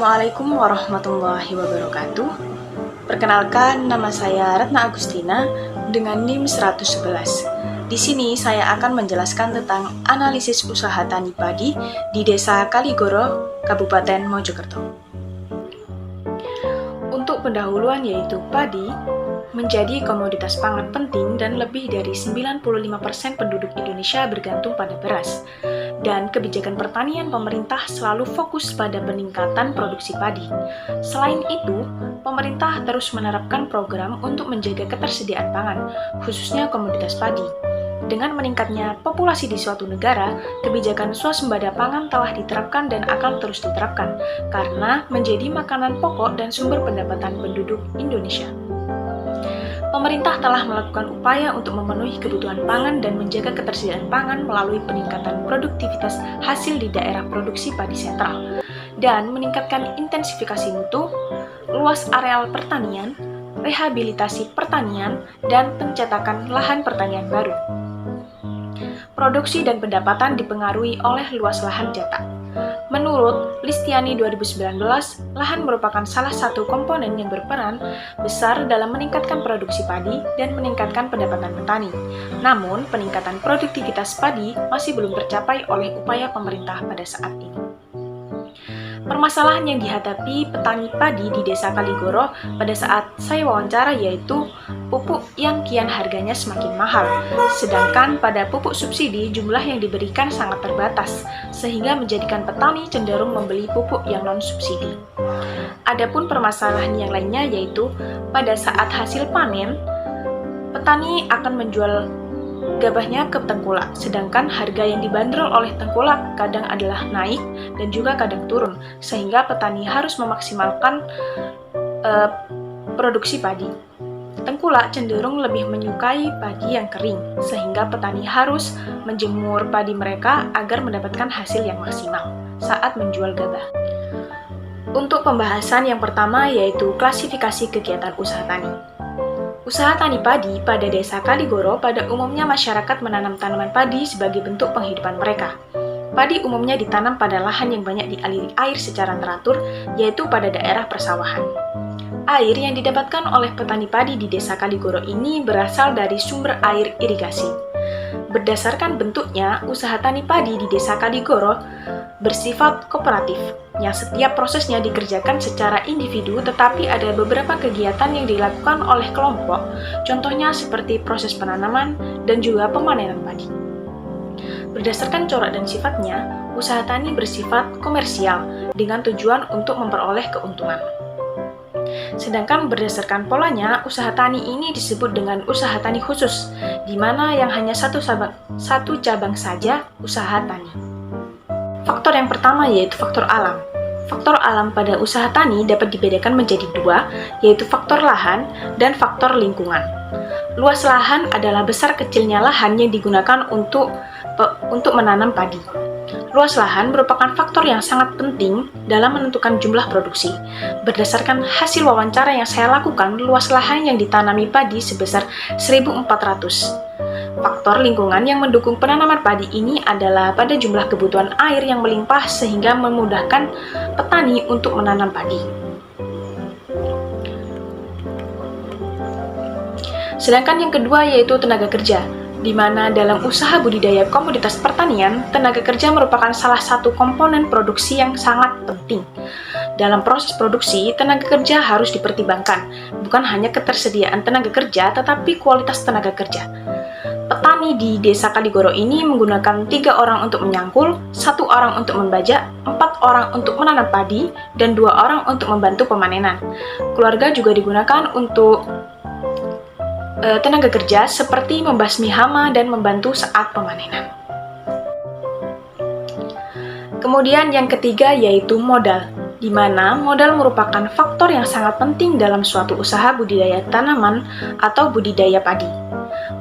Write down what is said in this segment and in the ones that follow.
Assalamualaikum warahmatullahi wabarakatuh. Perkenalkan, nama saya Ratna Agustina dengan NIM 111. Di sini saya akan menjelaskan tentang analisis usaha tani padi di Desa Kaligoro, Kabupaten Mojokerto. Untuk pendahuluan yaitu padi menjadi komoditas pangan penting dan lebih dari 95% penduduk Indonesia bergantung pada beras. Dan kebijakan pertanian pemerintah selalu fokus pada peningkatan produksi padi. Selain itu, pemerintah terus menerapkan program untuk menjaga ketersediaan pangan, khususnya komoditas padi. Dengan meningkatnya populasi di suatu negara, kebijakan swasembada pangan telah diterapkan dan akan terus diterapkan, karena menjadi makanan pokok dan sumber pendapatan penduduk Indonesia. Pemerintah telah melakukan upaya untuk memenuhi kebutuhan pangan dan menjaga ketersediaan pangan melalui peningkatan produktivitas hasil di daerah produksi padi sentral, dan meningkatkan intensifikasi mutu, luas areal pertanian, rehabilitasi pertanian, dan pencetakan lahan pertanian baru. Produksi dan pendapatan dipengaruhi oleh luas lahan cetak. Menurut Listiani 2019, lahan merupakan salah satu komponen yang berperan besar dalam meningkatkan produksi padi dan meningkatkan pendapatan petani. Namun, peningkatan produktivitas padi masih belum tercapai oleh upaya pemerintah pada saat ini. Permasalahan yang dihadapi petani padi di Desa Kaligoro pada saat saya wawancara yaitu pupuk yang kian harganya semakin mahal, sedangkan pada pupuk subsidi jumlah yang diberikan sangat terbatas, sehingga menjadikan petani cenderung membeli pupuk yang non-subsidi. Adapun permasalahan yang lainnya yaitu pada saat hasil panen, petani akan menjual gabahnya ke tengkulak, sedangkan harga yang dibanderol oleh tengkulak kadang adalah naik dan juga kadang turun, sehingga petani harus memaksimalkan produksi padi. Tengkulak cenderung lebih menyukai padi yang kering, sehingga petani harus menjemur padi mereka agar mendapatkan hasil yang maksimal saat menjual gabah. Untuk pembahasan yang pertama yaitu klasifikasi kegiatan usaha tani. Usaha tani padi pada Desa Kaligoro pada umumnya masyarakat menanam tanaman padi sebagai bentuk penghidupan mereka. Padi umumnya ditanam pada lahan yang banyak dialiri air secara teratur, yaitu pada daerah persawahan. Air yang didapatkan oleh petani padi di Desa Kaligoro ini berasal dari sumber air irigasi. Berdasarkan bentuknya, usaha tani padi di Desa Kaligoro bersifat kooperatif, yang setiap prosesnya dikerjakan secara individu, tetapi ada beberapa kegiatan yang dilakukan oleh kelompok, contohnya seperti proses penanaman dan juga pemanenan padi. Berdasarkan corak dan sifatnya, usaha tani bersifat komersial dengan tujuan untuk memperoleh keuntungan. Sedangkan berdasarkan polanya, usaha tani ini disebut dengan usaha tani khusus, di mana yang hanya satu cabang saja usaha tani. Faktor yang pertama yaitu faktor alam. Faktor alam pada usaha tani dapat dibedakan menjadi dua, yaitu faktor lahan dan faktor lingkungan. Luas lahan adalah besar kecilnya lahan yang digunakan untuk menanam padi. Luas lahan merupakan faktor yang sangat penting dalam menentukan jumlah produksi. Berdasarkan hasil wawancara yang saya lakukan, luas lahan yang ditanami padi sebesar 1.400. Faktor lingkungan yang mendukung penanaman padi ini adalah pada jumlah kebutuhan air yang melimpah sehingga memudahkan petani untuk menanam padi. Sedangkan yang kedua yaitu tenaga kerja, di mana dalam usaha budidaya komoditas pertanian, tenaga kerja merupakan salah satu komponen produksi yang sangat penting. Dalam proses produksi, tenaga kerja harus dipertimbangkan, bukan hanya ketersediaan tenaga kerja, tetapi kualitas tenaga kerja. Petani di Desa Kaligoro ini menggunakan 3 orang untuk menyangkul, 1 orang untuk membajak, 4 orang untuk menanam padi, dan 2 orang untuk membantu pemanenan. Keluarga juga digunakan untuk tenaga kerja seperti membasmi hama dan membantu saat pemanenan. Kemudian yang ketiga yaitu modal, di mana modal merupakan faktor yang sangat penting dalam suatu usaha budidaya tanaman atau budidaya padi.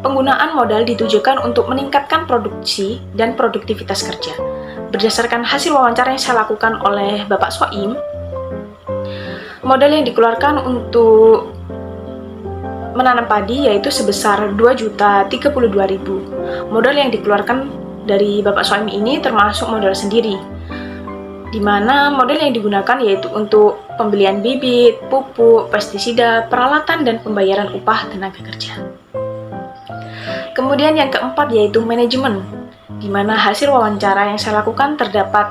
Penggunaan modal ditujukan untuk meningkatkan produksi dan produktivitas kerja. Berdasarkan hasil wawancara yang saya lakukan oleh Bapak Soim, modal yang dikeluarkan untuk menanam padi yaitu sebesar 2.032.000. Modal yang dikeluarkan dari Bapak Soim ini termasuk modal sendiri. di mana model yang digunakan yaitu untuk pembelian bibit, pupuk, pestisida, peralatan, dan pembayaran upah tenaga kerja. Kemudian yang keempat yaitu manajemen, di mana hasil wawancara yang saya lakukan terdapat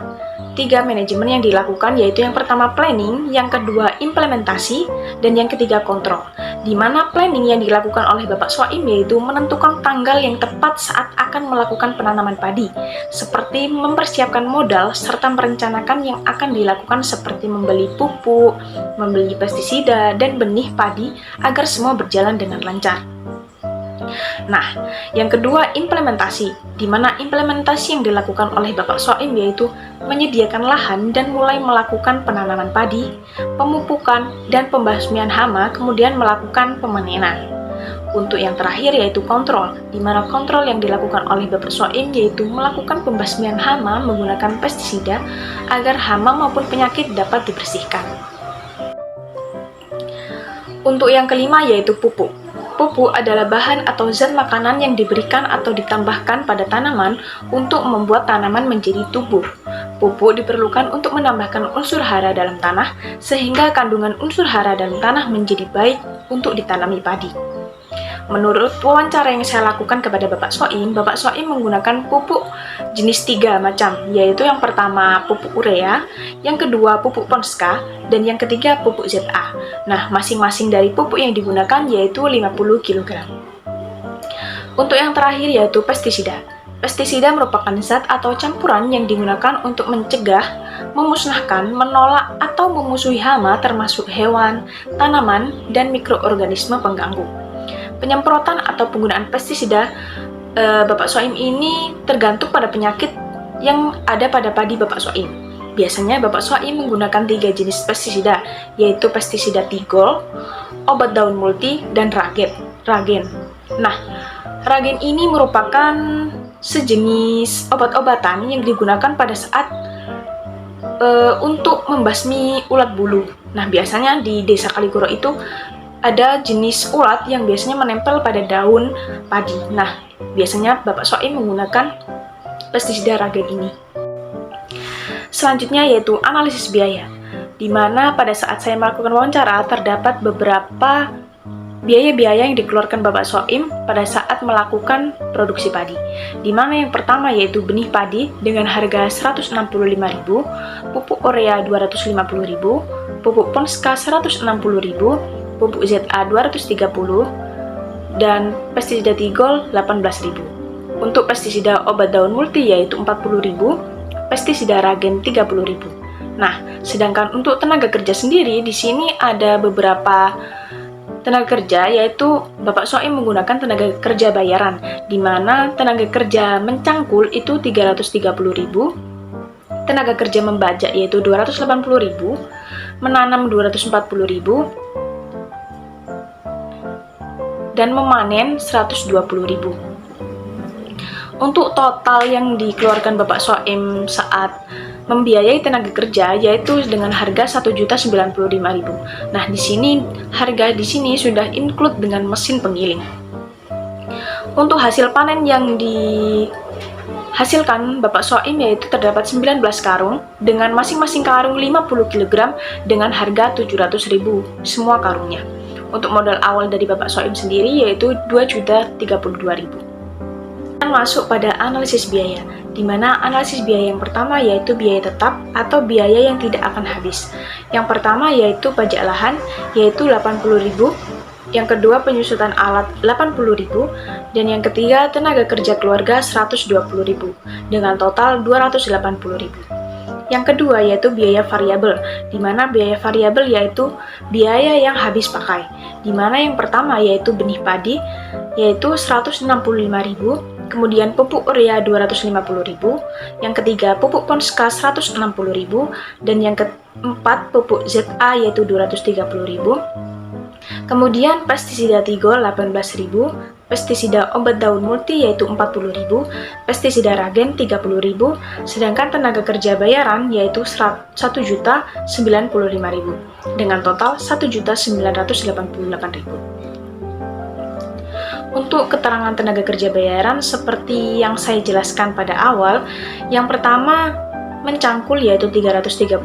3 manajemen yang dilakukan, yaitu yang pertama planning, yang kedua implementasi, dan yang ketiga kontrol. Di mana planning yang dilakukan oleh Bapak Soim yaitu menentukan tanggal yang tepat saat akan melakukan penanaman padi, seperti mempersiapkan modal serta merencanakan yang akan dilakukan seperti membeli pupuk, membeli pestisida, dan benih padi agar semua berjalan dengan lancar. Nah, yang kedua implementasi, di mana implementasi yang dilakukan oleh Bapak Soim yaitu menyediakan lahan dan mulai melakukan penanaman padi, pemupukan, dan pembasmian hama, kemudian melakukan pemanenan. Untuk yang terakhir yaitu kontrol, di mana kontrol yang dilakukan oleh Bapak Soim yaitu melakukan pembasmian hama menggunakan pestisida agar hama maupun penyakit dapat dibersihkan. Untuk yang kelima yaitu pupuk. Pupuk adalah bahan atau zat makanan yang diberikan atau ditambahkan pada tanaman untuk membuat tanaman menjadi tumbuh. Pupuk diperlukan untuk menambahkan unsur hara dalam tanah, sehingga kandungan unsur hara dalam tanah menjadi baik untuk ditanami padi. Menurut wawancara yang saya lakukan kepada Bapak Soim menggunakan pupuk jenis 3 macam, yaitu yang pertama pupuk urea, yang kedua pupuk Ponska, dan yang ketiga pupuk ZA. Nah, masing-masing dari pupuk yang digunakan yaitu 50 kg. Untuk yang terakhir yaitu pestisida. Pestisida merupakan zat atau campuran yang digunakan untuk mencegah, memusnahkan, menolak, atau memusuhi hama termasuk hewan, tanaman, dan mikroorganisme pengganggu. Penyemprotan atau penggunaan pestisida Bapak Soim ini tergantung pada penyakit yang ada pada padi Bapak Soim. Biasanya Bapak Soim menggunakan 3 jenis pestisida, yaitu pestisida Tigol, obat daun multi, dan Ragen. Nah, Ragen ini merupakan sejenis obat-obatan yang digunakan pada saat untuk membasmi ulat bulu. Nah, biasanya di desa Kaligoro itu ada jenis ulat yang biasanya menempel pada daun padi. Nah, biasanya Bapak Soim menggunakan pestisida Ragen ini. Selanjutnya yaitu analisis biaya, di mana pada saat saya melakukan wawancara terdapat beberapa biaya-biaya yang dikeluarkan Bapak Soim pada saat melakukan produksi padi. Di mana yang pertama yaitu benih padi dengan harga 165.000, pupuk urea 250.000, pupuk Ponska 160.000, pupuk ZA 230, dan pestisida Tigol 18.000. Untuk pestisida obat daun multi yaitu 40.000, pestisida Ragen 30.000. Nah, sedangkan untuk tenaga kerja sendiri di sini ada beberapa tenaga kerja, yaitu Bapak Soim menggunakan tenaga kerja bayaran, di mana tenaga kerja mencangkul itu 330.000, tenaga kerja membajak yaitu 280.000, menanam 240.000, dan memanen 120.000. Untuk total yang dikeluarkan Bapak Soim saat membiayai tenaga kerja yaitu dengan harga 1.095.000. Nah, di sini harga di sini sudah include dengan mesin penggiling. Untuk hasil panen yang dihasilkan Bapak Soim yaitu terdapat 19 karung dengan masing-masing karung 50 kg dengan harga 700.000 semua karungnya. Untuk modal awal dari Bapak Soim sendiri yaitu 2.032.000. Masuk pada analisis biaya, di mana analisis biaya yang pertama yaitu biaya tetap atau biaya yang tidak akan habis. Yang pertama yaitu pajak lahan yaitu 80.000, yang kedua penyusutan alat 80.000, dan yang ketiga tenaga kerja keluarga 120.000 dengan total 280.000. Yang kedua yaitu biaya variabel, di mana biaya variabel yaitu biaya yang habis pakai, di mana yang pertama yaitu benih padi yaitu 165.000, kemudian pupuk urea 250.000, yang ketiga pupuk Ponska 160.000, dan yang keempat pupuk ZA yaitu 230.000, kemudian pestisida Tigol 18.000, pestisida obat daun multi yaitu 40.000, pestisida Ragen 30.000, sedangkan tenaga kerja bayaran yaitu 1.095.000 dengan total 1.988.000. Untuk keterangan tenaga kerja bayaran seperti yang saya jelaskan pada awal, yang pertama mencangkul yaitu 330.000,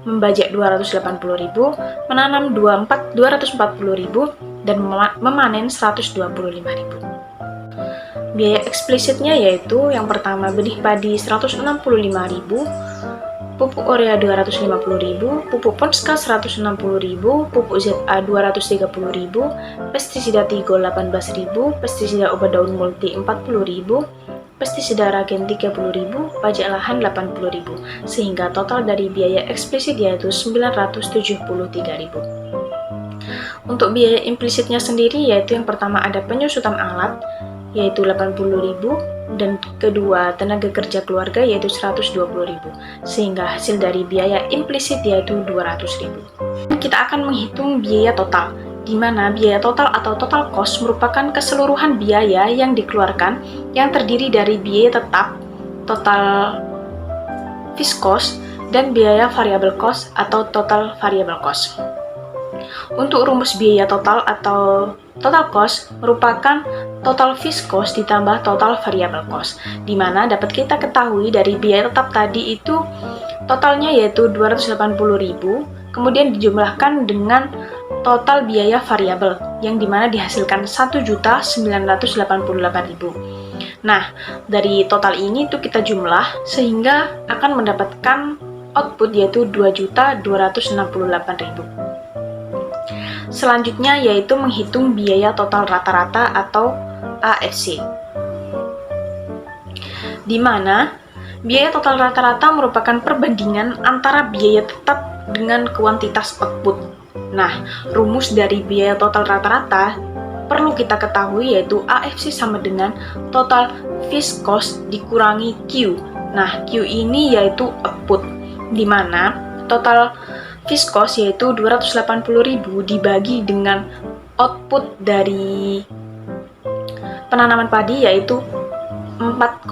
membajak 280.000, menanam 240.000, dan memanen 125.000. Biaya eksplisitnya yaitu yang pertama benih padi 165.000, pupuk urea 250.000, pupuk Ponska 160.000, pupuk ZA 230.000, pestisida Tigo 18.000, pestisida obat daun multi 40.000, pestisida Ragen 30.000, pajak lahan 80.000, sehingga total dari biaya eksplisit yaitu 973.000. Untuk biaya implisitnya sendiri yaitu yang pertama ada penyusutan alat yaitu 80.000, dan kedua tenaga kerja keluarga yaitu 120.000, sehingga hasil dari biaya implisit yaitu 200.000. Kita akan menghitung biaya total, di mana biaya total atau total cost merupakan keseluruhan biaya yang dikeluarkan yang terdiri dari biaya tetap, total fixed cost, dan biaya variable cost atau total variable cost. Untuk rumus biaya total atau total cost merupakan total fixed cost ditambah total variable cost, di mana dapat kita ketahui dari biaya tetap tadi itu totalnya yaitu 280.000, kemudian dijumlahkan dengan total biaya variabel yang dimana dihasilkan 1.988.000. Nah, dari total ini tuh kita jumlah sehingga akan mendapatkan output yaitu 2.268.000. Selanjutnya yaitu menghitung biaya total rata-rata atau AFC, di mana biaya total rata-rata merupakan perbandingan antara biaya tetap dengan kuantitas output. Nah, rumus dari biaya total rata-rata perlu kita ketahui yaitu AFC sama dengan total fixed cost dikurangi Q. Nah, Q ini yaitu output, di mana total fixed cost yaitu 280.000 dibagi dengan output dari penanaman padi yaitu 4,5,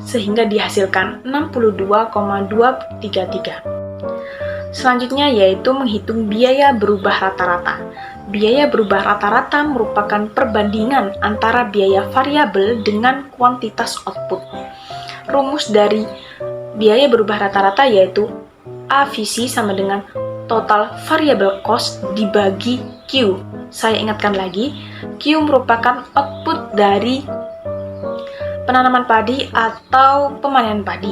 sehingga dihasilkan 62,233. Selanjutnya yaitu menghitung biaya berubah rata-rata. Biaya berubah rata-rata merupakan perbandingan antara biaya variabel dengan kuantitas output. Rumus dari biaya berubah rata-rata yaitu AVC sama dengan total variable cost dibagi Q. Saya ingatkan lagi, Q merupakan output dari penanaman padi atau pemanenan padi.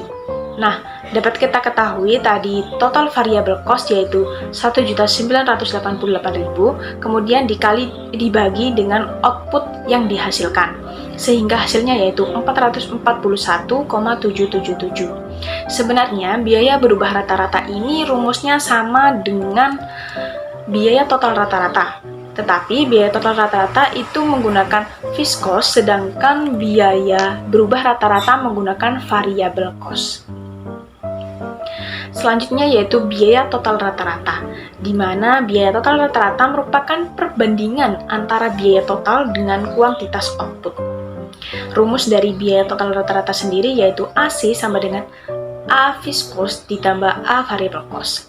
Nah, dapat kita ketahui tadi total variable cost yaitu 1.988.000, kemudian dibagi dengan output yang dihasilkan, sehingga hasilnya yaitu 441,777. Sebenarnya biaya berubah rata-rata ini rumusnya sama dengan biaya total rata-rata, tetapi biaya total rata-rata itu menggunakan fixed cost, sedangkan biaya berubah rata-rata menggunakan variable cost. Selanjutnya yaitu biaya total rata-rata, di mana biaya total rata-rata merupakan perbandingan antara biaya total dengan kuantitas output. Rumus dari biaya total rata-rata sendiri yaitu AC sama dengan A fixed cost ditambah A variable cost.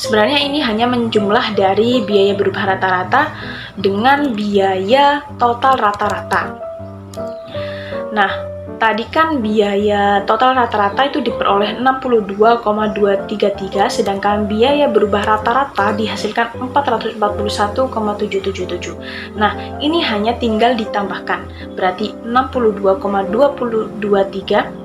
Sebenarnya ini hanya menjumlah dari biaya berubah rata-rata dengan biaya total rata-rata. Nah, tadi kan biaya total rata-rata itu diperoleh 62,233, sedangkan biaya berubah rata-rata dihasilkan 441,777. Nah, ini hanya tinggal ditambahkan, berarti 62,223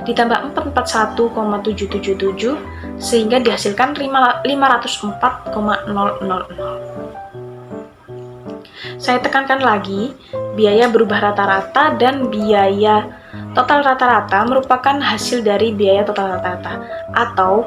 ditambah 441,777, sehingga dihasilkan 504,000. Saya tekankan lagi, biaya berubah rata-rata dan biaya total rata-rata merupakan hasil dari biaya total rata-rata, atau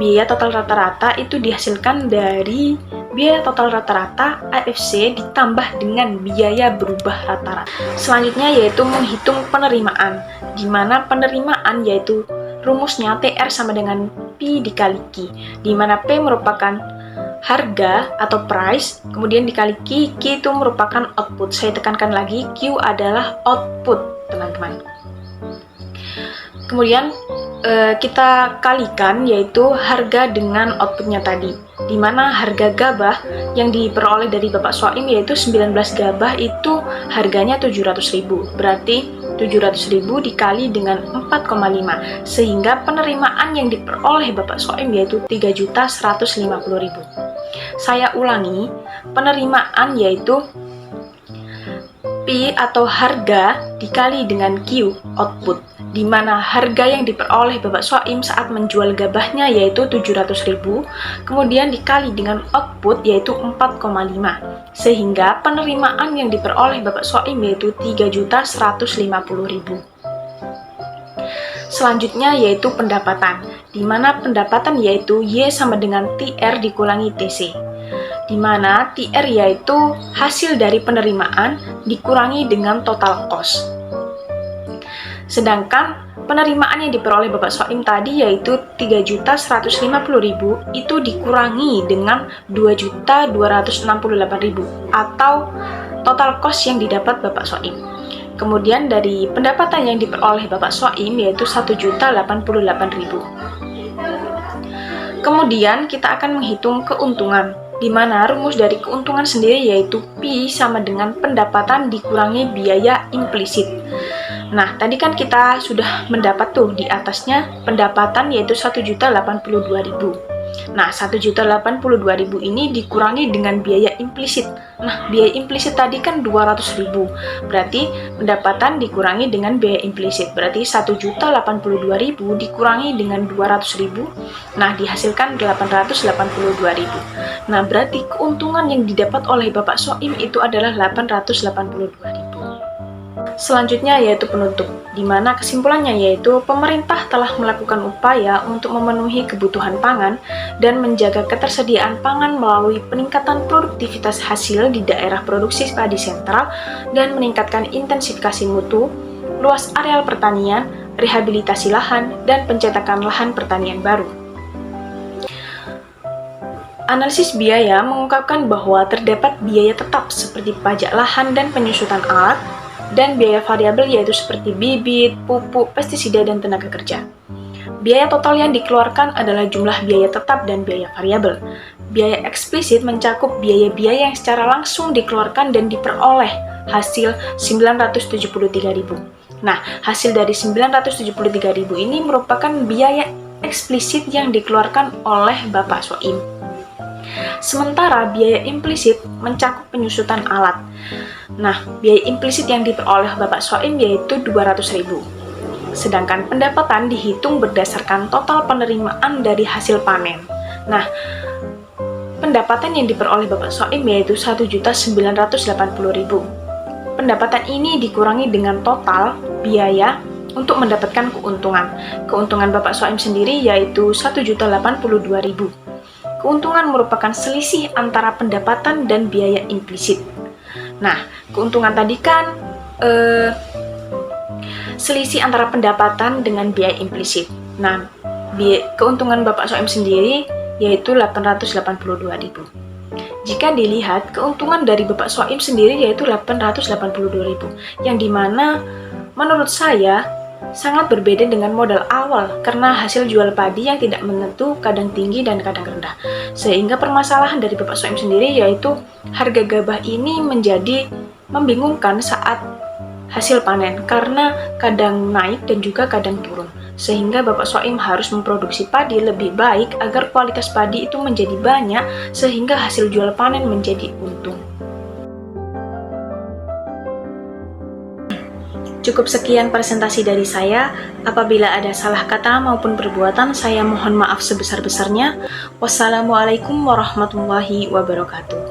biaya total rata-rata itu dihasilkan dari biaya total rata-rata AFC ditambah dengan biaya berubah rata-rata. Selanjutnya yaitu menghitung penerimaan, di mana penerimaan yaitu rumusnya TR sama dengan P dikali Q, di mana P merupakan harga atau price, kemudian dikali Q itu merupakan output. Saya tekankan lagi, Q adalah output, teman-teman. Kemudian kita kalikan yaitu harga dengan outputnya tadi, di mana harga gabah yang diperoleh dari Bapak Soim yaitu 19 gabah itu harganya 700.000, berarti 700.000 dikali dengan 4,5, sehingga penerimaan yang diperoleh Bapak Soim yaitu 3.150.000. Saya ulangi, penerimaan yaitu P atau harga dikali dengan Q, output, di mana harga yang diperoleh Bapak Soim saat menjual gabahnya yaitu 700.000, kemudian dikali dengan output yaitu 4,5, sehingga penerimaan yang diperoleh Bapak Soim yaitu 3.150.000. Selanjutnya yaitu pendapatan, di mana pendapatan yaitu Y sama dengan TR dikurangi TC, di mana TR yaitu hasil dari penerimaan dikurangi dengan total cost. Sedangkan penerimaan yang diperoleh Bapak Soim tadi yaitu 3.150.000 itu dikurangi dengan 2.268.000 atau total cost yang didapat Bapak Soim. Kemudian dari pendapatan yang diperoleh Bapak Soim yaitu 1.088.000. Kemudian kita akan menghitung keuntungan, di mana rumus dari keuntungan sendiri yaitu P sama dengan pendapatan dikurangi biaya implisit. Nah, tadi kan kita sudah mendapat tuh di atasnya pendapatan yaitu 1.082.000. Nah, 1.082.000 ini dikurangi dengan biaya implisit. Nah, biaya implisit tadi kan 200.000. Berarti pendapatan dikurangi dengan biaya implisit. Berarti 1.082.000 dikurangi dengan 200.000. Nah, dihasilkan 882.000. Nah, berarti keuntungan yang didapat oleh Bapak Soim itu adalah 882.000. Selanjutnya yaitu penutup, di mana kesimpulannya yaitu pemerintah telah melakukan upaya untuk memenuhi kebutuhan pangan dan menjaga ketersediaan pangan melalui peningkatan produktivitas hasil di daerah produksi padi sentral dan meningkatkan intensifikasi mutu, luas areal pertanian, rehabilitasi lahan, dan pencetakan lahan pertanian baru. Analisis biaya mengungkapkan bahwa terdapat biaya tetap seperti pajak lahan dan penyusutan alat, dan biaya variabel yaitu seperti bibit, pupuk, pestisida, dan tenaga kerja. Biaya total yang dikeluarkan adalah jumlah biaya tetap dan biaya variabel. Biaya eksplisit mencakup biaya-biaya yang secara langsung dikeluarkan dan diperoleh, hasil 973.000. Nah, hasil dari 973.000 ini merupakan biaya eksplisit yang dikeluarkan oleh Bapak Soim. Sementara biaya implisit mencakup penyusutan alat. Nah, biaya implisit yang diperoleh Bapak Soim yaitu 200.000. Sedangkan pendapatan dihitung berdasarkan total penerimaan dari hasil panen. Nah, pendapatan yang diperoleh Bapak Soim yaitu 1.980.000. Pendapatan ini dikurangi dengan total biaya untuk mendapatkan keuntungan. Keuntungan Bapak Soim sendiri yaitu 1.082.000. Keuntungan merupakan selisih antara pendapatan dan biaya implisit. Nah, keuntungan tadi kan selisih antara pendapatan dengan biaya implisit. Nah, keuntungan Bapak Soim sendiri yaitu 882.000. Jika dilihat, keuntungan dari Bapak Soim sendiri yaitu 882.000, yang dimana menurut saya sangat berbeda dengan modal awal karena hasil jual padi yang tidak menentu, kadang tinggi dan kadang rendah. Sehingga permasalahan dari Bapak Soim sendiri yaitu harga gabah ini menjadi membingungkan saat hasil panen karena kadang naik dan juga kadang turun. Sehingga Bapak Soim harus memproduksi padi lebih baik agar kualitas padi itu menjadi banyak sehingga hasil jual panen menjadi untung. Cukup sekian presentasi dari saya. Apabila ada salah kata maupun perbuatan, saya mohon maaf sebesar-besarnya. Wassalamualaikum warahmatullahi wabarakatuh.